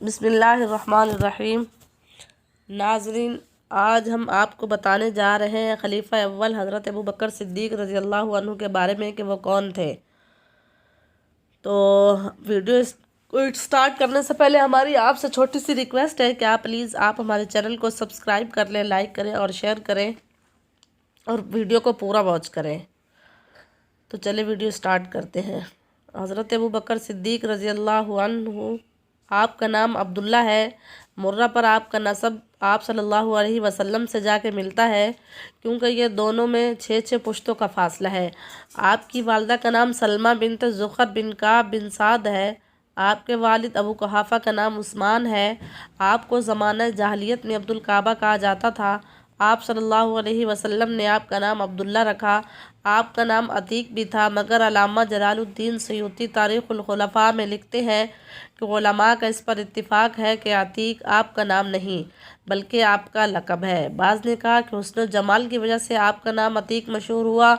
بسم اللہ الرحمن الرحیم۔ ناظرین، آج ہم آپ کو بتانے جا رہے ہیں خلیفہ اول حضرت ابوبکر صدیق رضی اللہ عنہ کے بارے میں کہ وہ کون تھے۔ تو ویڈیو کو سٹارٹ کرنے سے پہلے ہماری آپ سے چھوٹی سی ریکویسٹ ہے کہ پلیز آپ ہمارے چینل کو سبسکرائب کر لیں، لائک کریں اور شیئر کریں اور ویڈیو کو پورا واچ کریں۔ تو چلے ویڈیو سٹارٹ کرتے ہیں۔ حضرت ابوبکر صدیق رضی اللہ عنہ، آپ کا نام عبداللہ ہے۔ مرہ پر آپ کا نسب آپ صلی اللہ علیہ وسلم سے جا کے ملتا ہے، کیونکہ یہ دونوں میں 6 پشتوں کا فاصلہ ہے۔ آپ کی والدہ کا نام سلمہ بنت زخر بن کعب بن سعد ہے۔ آپ کے والد ابو قحافہ کا نام عثمان ہے۔ آپ کو زمانہ جاہلیت میں عبدالکعبہ کہا جاتا تھا۔ آپ صلی اللہ علیہ وسلم نے آپ کا نام عبداللہ رکھا۔ آپ کا نام عتیق بھی تھا، مگر علامہ جلال الدین سیوطی تاریخ الخلفاء میں لکھتے ہیں کہ علماء کا اس پر اتفاق ہے کہ عتیق آپ کا نام نہیں بلکہ آپ کا لقب ہے۔ بعض نے کہا کہ حسن و جمال کی وجہ سے آپ کا نام عتیق مشہور ہوا۔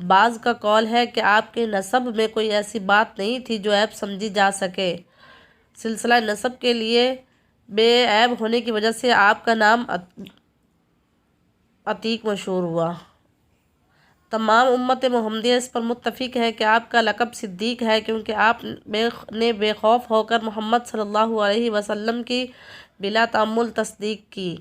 بعض کا قول ہے کہ آپ کے نسب میں کوئی ایسی بات نہیں تھی جو عیب سمجھی جا سکے۔ سلسلہ نسب کے لیے بے عیب ہونے کی وجہ سے آپ کا نام عتیق مشہور ہوا۔ تمام امت محمدیہ اس پر متفق ہے کہ آپ کا لقب صدیق ہے، کیونکہ آپ نے بے خوف ہو کر محمد صلی اللہ علیہ وسلم کی بلا تعمل تصدیق کی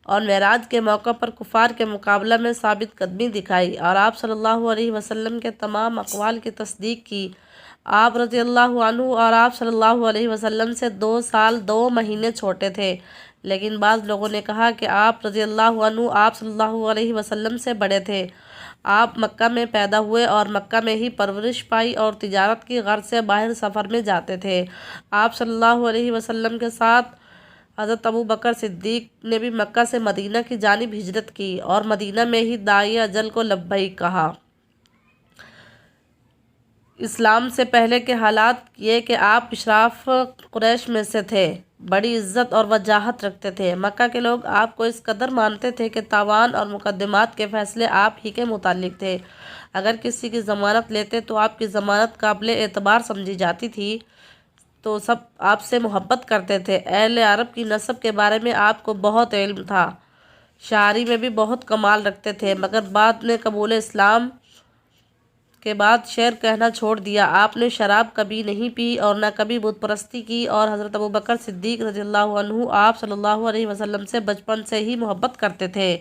اور معراج کے موقع پر کفار کے مقابلہ میں ثابت قدمی دکھائی اور آپ صلی اللہ علیہ وسلم کے تمام اقوال کی تصدیق کی۔ آپ رضی اللہ عنہ اور آپ صلی اللہ علیہ وسلم سے 2 سال 2 مہینے چھوٹے تھے، لیکن بعض لوگوں نے کہا کہ آپ رضی اللہ عنہ آپ صلی اللہ علیہ وسلم سے بڑے تھے۔ آپ مکہ میں پیدا ہوئے اور مکہ میں ہی پرورش پائی اور تجارت کی غرض سے باہر سفر میں جاتے تھے۔ آپ صلی اللہ علیہ وسلم کے ساتھ حضرت ابوبکر صدیق نے بھی مکہ سے مدینہ کی جانب ہجرت کی اور مدینہ میں ہی داعی اجل کو لبیک کہا۔ اسلام سے پہلے کے حالات یہ کہ آپ اشراف قریش میں سے تھے، بڑی عزت اور وجاہت رکھتے تھے۔ مکہ کے لوگ آپ کو اس قدر مانتے تھے کہ تاوان اور مقدمات کے فیصلے آپ ہی کے متعلق تھے۔ اگر کسی کی ضمانت لیتے تو آپ کی ضمانت قابل اعتبار سمجھی جاتی تھی، تو سب آپ سے محبت کرتے تھے۔ اہل عرب کی نسب کے بارے میں آپ کو بہت علم تھا، شاعری میں بھی بہت کمال رکھتے تھے، مگر بعد میں قبول اسلام کے بعد شعر کہنا چھوڑ دیا۔ آپ نے شراب کبھی نہیں پی اور نہ کبھی بت پرستی کی اور حضرت ابوبکر صدیق رضی اللہ عنہ آپ صلی اللہ علیہ وسلم سے بچپن سے ہی محبت کرتے تھے۔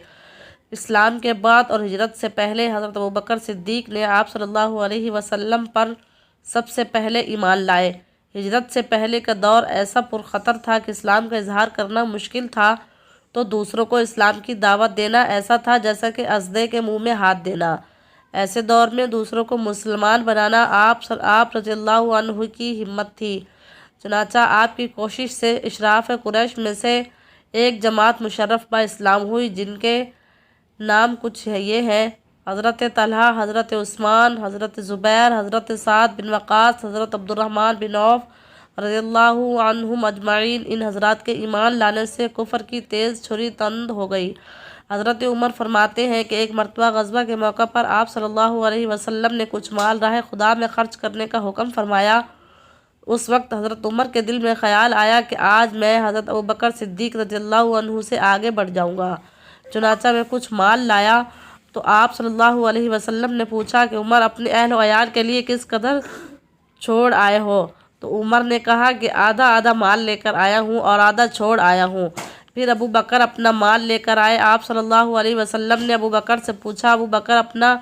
اسلام کے بعد اور ہجرت سے پہلے حضرت ابوبکر صدیق نے آپ صلی اللہ علیہ وسلم پر سب سے پہلے ایمان لائے۔ ہجرت سے پہلے کا دور ایسا پرخطر تھا کہ اسلام کا اظہار کرنا مشکل تھا، تو دوسروں کو اسلام کی دعوت دینا ایسا تھا جیسا کہ اژدھے کے منہ میں ہاتھ دینا۔ ایسے دور میں دوسروں کو مسلمان بنانا آپ رضی اللہ عنہ کی ہمت تھی۔ چنانچہ آپ کی کوشش سے اشراف قریش میں سے ایک جماعت مشرف با اسلام ہوئی، جن کے نام کچھ یہ ہیں: حضرت طلحہ، حضرت عثمان، حضرت زبیر، حضرت سعد بن وقاص، حضرت عبد الرحمن بن عوف رضی اللہ عنہم اجمعین۔ ان حضرات کے ایمان لانے سے کفر کی تیز چھری تند ہو گئی۔ حضرت عمر فرماتے ہیں کہ ایک مرتبہ غزوہ کے موقع پر آپ صلی اللہ علیہ وسلم نے کچھ مال راہ خدا میں خرچ کرنے کا حکم فرمایا۔ اس وقت حضرت عمر کے دل میں خیال آیا کہ آج میں حضرت ابوبکر صدیق رضی اللہ عنہ سے آگے بڑھ جاؤں گا۔ چنانچہ میں کچھ مال لایا تو آپ صلی اللہ علیہ وسلم نے پوچھا کہ عمر، اپنے اہل و عیال کے لیے کس قدر چھوڑ آئے ہو؟ تو عمر نے کہا کہ آدھا مال لے کر آیا ہوں اور آدھا چھوڑ آیا ہوں۔ پھر ابو بکر اپنا مال لے کر آئے۔ آپ صلی اللہ علیہ وسلم نے ابو بکر سے پوچھا، ابو بکر، اپنا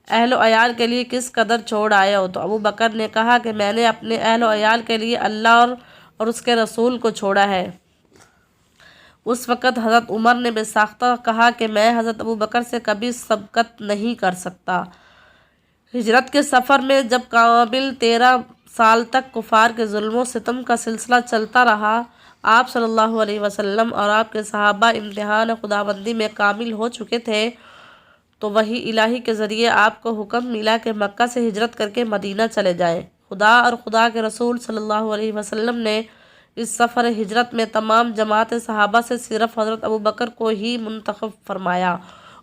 اہل و عیال کے لیے کس قدر چھوڑ آئے ہو؟ تو ابو بکر نے کہا کہ میں نے اپنے اہل و عیال کے لیے اللہ اور اس کے رسول کو چھوڑا ہے۔ اس وقت حضرت عمر نے بے ساختہ کہا کہ میں حضرت ابو بکر سے کبھی سبقت نہیں کر سکتا۔ ہجرت کے سفر میں جب کامل 13 سال تک کفار کے ظلم و ستم کا سلسلہ چلتا رہا، آپ صلی اللہ علیہ وسلم اور آپ کے صحابہ امتحان خداوندی میں کامل ہو چکے تھے، تو وحی الہی کے ذریعے آپ کو حکم ملا کہ مکہ سے ہجرت کر کے مدینہ چلے جائیں۔ خدا اور خدا کے رسول صلی اللہ علیہ وسلم نے اس سفر ہجرت میں تمام جماعت صحابہ سے صرف حضرت ابوبکر کو ہی منتخب فرمایا،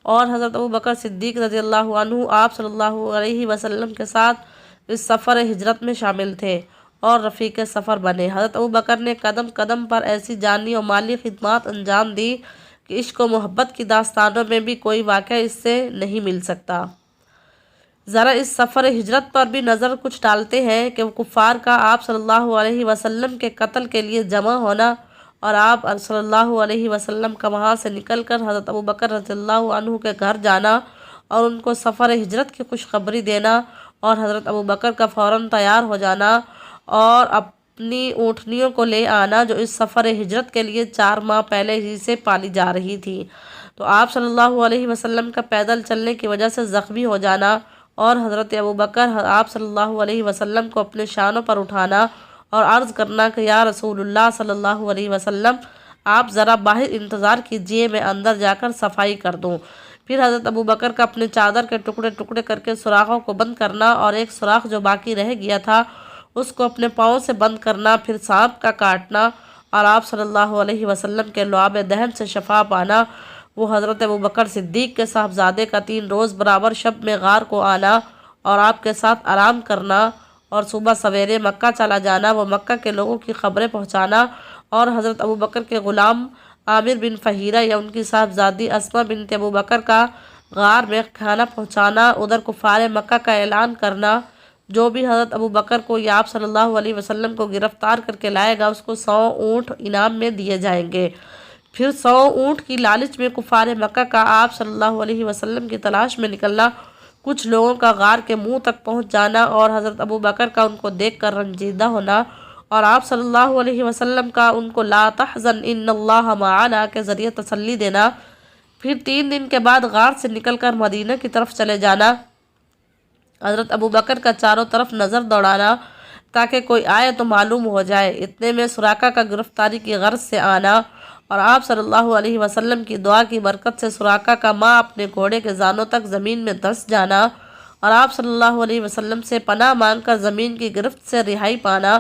اور حضرت ابوبکر صدیق رضی اللہ عنہ آپ صلی اللہ علیہ وسلم کے ساتھ اس سفر ہجرت میں شامل تھے اور رفیق سفر بنے۔ حضرت ابوبکر نے قدم قدم پر ایسی جانی اور مالی خدمات انجام دی کہ عشق و محبت کی داستانوں میں بھی کوئی واقعہ اس سے نہیں مل سکتا۔ ذرا اس سفر ہجرت پر بھی نظر کچھ ڈالتے ہیں کہ وہ کفار کا آپ صلی اللہ علیہ وسلم کے قتل کے لیے جمع ہونا اور آپ صلی اللہ علیہ وسلم کا وہاں سے نکل کر حضرت ابوبکر رضی اللہ عنہ کے گھر جانا اور ان کو سفر ہجرت کی خوشخبری دینا اور حضرت ابوبکر کا فوراً تیار ہو جانا اور اپنی اونٹنیوں کو لے آنا جو اس سفر ہجرت کے لیے 4 ماہ پہلے ہی سے پالی جا رہی تھی۔ تو آپ صلی اللہ علیہ وسلم کا پیدل چلنے کی وجہ سے زخمی ہو جانا اور حضرت ابوبکر آپ صلی اللہ علیہ وسلم کو اپنے شانوں پر اٹھانا اور عرض کرنا کہ یا رسول اللہ صلی اللہ علیہ وسلم آپ ذرا باہر انتظار کیجئے، میں اندر جا کر صفائی کر دوں۔ پھر حضرت ابوبکر کا اپنے چادر کے ٹکڑے ٹکڑے کر کے سوراخوں کو بند کرنا اور ایک سوراخ جو باقی رہ گیا تھا اس کو اپنے پاؤں سے بند کرنا، پھر سانپ کا کاٹنا اور آپ صلی اللہ علیہ وسلم کے لعاب دہن سے شفا پانا۔ وہ حضرت ابوبکر صدیق کے صاحبزادے کا 3 روز برابر شب میں غار کو آنا اور آپ کے ساتھ آرام کرنا اور صبح سویرے مکہ چلا جانا، وہ مکہ کے لوگوں کی خبریں پہنچانا اور حضرت ابوبکر کے غلام عامر بن فہیرہ یا ان کی صاحبزادی اسماء بنت ابوبکر کا غار میں کھانا پہنچانا، ادھر کفار مکہ کا اعلان کرنا جو بھی حضرت ابوبکر کو یا آپ صلی اللہ علیہ وسلم کو گرفتار کر کے لائے گا اس کو 100 اونٹ انعام میں دیے جائیں گے۔ پھر 100 اونٹ کی لالچ میں کفار مکہ کا آپ صلی اللہ علیہ وسلم کی تلاش میں نکلنا، کچھ لوگوں کا غار کے منہ تک پہنچ جانا اور حضرت ابوبکر کا ان کو دیکھ کر رنجیدہ ہونا اور آپ صلی اللہ علیہ وسلم کا ان کو لا تحزن ان اللہ معنا کے ذریعے تسلی دینا۔ پھر 3 دن کے بعد غار سے نکل کر مدینہ کی طرف چلے جانا، حضرت ابوبکر کا چاروں طرف نظر دوڑانا تاکہ کوئی آئے تو معلوم ہو جائے۔ اتنے میں سراقہ کا گرفتاری کی غرض سے آنا اور آپ صلی اللہ علیہ وسلم کی دعا کی برکت سے سراقہ کا ماں اپنے گھوڑے کے زانوں تک زمین میں دھنس جانا اور آپ صلی اللہ علیہ وسلم سے پناہ مانگ کر زمین کی گرفت سے رہائی پانا۔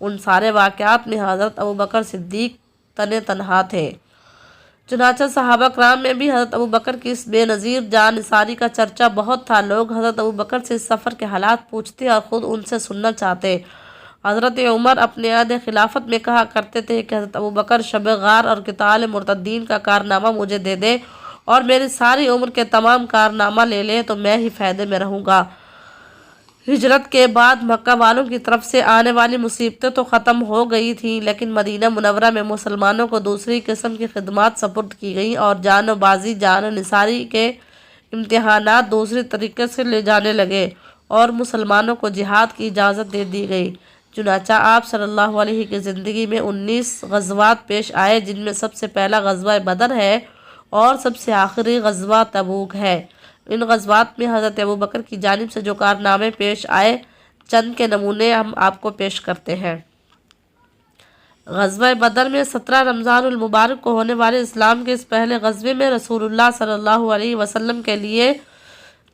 ان سارے واقعات میں حضرت ابوبکر صدیق تنہا تھے۔ چنانچہ صحابہ کرام میں بھی حضرت ابوبکر کی اس بے نظیر جان نثاری کا چرچا بہت تھا۔ لوگ حضرت ابوبکر سے اس سفر کے حالات پوچھتے اور خود ان سے سننا چاہتے۔ حضرت عمر اپنے عہد خلافت میں کہا کرتے تھے کہ حضرت ابوبکر شب غار اور قتال مرتدین کا کارنامہ مجھے دے دے اور میری ساری عمر کے تمام کارنامہ لے لے تو میں ہی فائدے میں رہوں گا۔ ہجرت کے بعد مکہ والوں کی طرف سے آنے والی مصیبتیں تو ختم ہو گئی تھیں، لیکن مدینہ منورہ میں مسلمانوں کو دوسری قسم کی خدمات سپرد کی گئیں اور جان و بازی جان نثاری کے امتحانات دوسری طریقے سے لے جانے لگے اور مسلمانوں کو جہاد کی اجازت دے دی گئی۔ چنانچہ آپ صلی اللہ علیہ کی زندگی میں 19 غزوات پیش آئے، جن میں سب سے پہلا غزوہ بدر ہے اور سب سے آخری غزوہ تبوک ہے۔ ان غزوات میں حضرت ابوبکر کی جانب سے جو کارنامے پیش آئے چند کے نمونے ہم آپ کو پیش کرتے ہیں۔ غزوہ بدر میں 17 رمضان المبارک کو ہونے والے اسلام کے اس پہلے غزوے میں رسول اللہ صلی اللہ علیہ وسلم کے لیے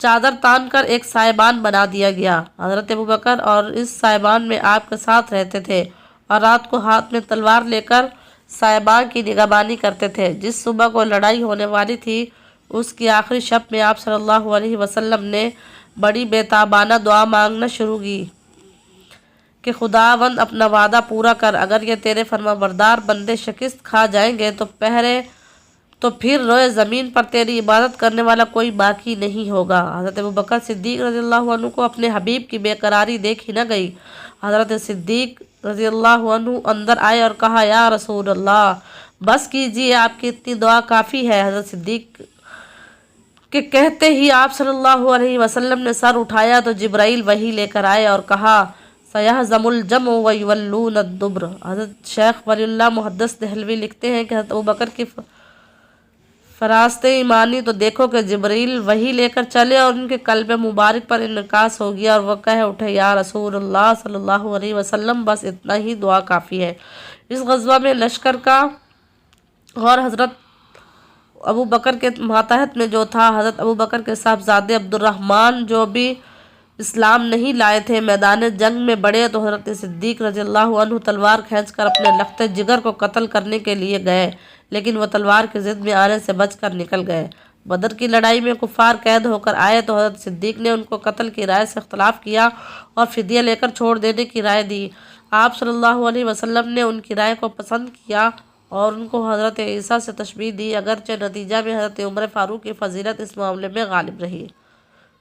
چادر تان کر ایک سائبان بنا دیا گیا۔ حضرت ابوبکر اور اس سائبان میں آپ کے ساتھ رہتے تھے اور رات کو ہاتھ میں تلوار لے کر سائبان کی نگہبانی کرتے تھے۔ جس صبح کو لڑائی ہونے والی تھی اس کی آخری شب میں آپ صلی اللہ علیہ وسلم نے بڑی بےتابانہ دعا مانگنا شروع کی کہ خداوند اپنا وعدہ پورا کر، اگر یہ تیرے فرمانبردار بندے شکست کھا جائیں گے تو پھر روئے زمین پر تیری عبادت کرنے والا کوئی باقی نہیں ہوگا۔ حضرت ابوبکر صدیق رضی اللہ عنہ کو اپنے حبیب کی بے قراری دیکھ ہی نہ گئی۔ حضرت صدیق رضی اللہ عنہ اندر آئے اور کہا یا رسول اللہ بس کیجیے، آپ کی اتنی دعا کافی ہے۔ حضرت صدیق کہ کہتے ہی آپ صلی اللہ علیہ وسلم نے سر اٹھایا تو جبرائیل وحی لے کر آئے اور کہا سیہزم الجمع ویولون الدبر۔ حضرت شیخ ولی اللہ محدث دہلوی لکھتے ہیں کہ حضرت ابوبکر کی فراست ایمانی تو دیکھو کہ جبرائیل وحی لے کر چلے اور ان کے قلب مبارک پر انعکاس ہو گیا اور وہ کہہ اٹھے یا رسول اللہ صلی اللہ علیہ وسلم بس اتنا ہی دعا کافی ہے۔ اس غزوہ میں لشکر کا اور حضرت ابوبکر کے ماتحت میں جو تھا حضرت ابوبکر کے صاحبزادے عبد الرحمن جو بھی اسلام نہیں لائے تھے میدان جنگ میں بڑھے تو حضرت صدیق رضی اللہ عنہ تلوار کھینچ کر اپنے لخت جگر کو قتل کرنے کے لیے گئے، لیکن وہ تلوار کی ضد میں آنے سے بچ کر نکل گئے۔ بدر کی لڑائی میں کفار قید ہو کر آئے تو حضرت صدیق نے ان کو قتل کی رائے سے اختلاف کیا اور فدیہ لے کر چھوڑ دینے کی رائے دی۔ آپ صلی اللہ علیہ وسلم نے ان کی رائے کو پسند کیا اور ان کو حضرت عیسیٰ سے تشبیہ دی، اگرچہ نتیجہ میں حضرت عمر فاروق کی فضیلت اس معاملے میں غالب رہی۔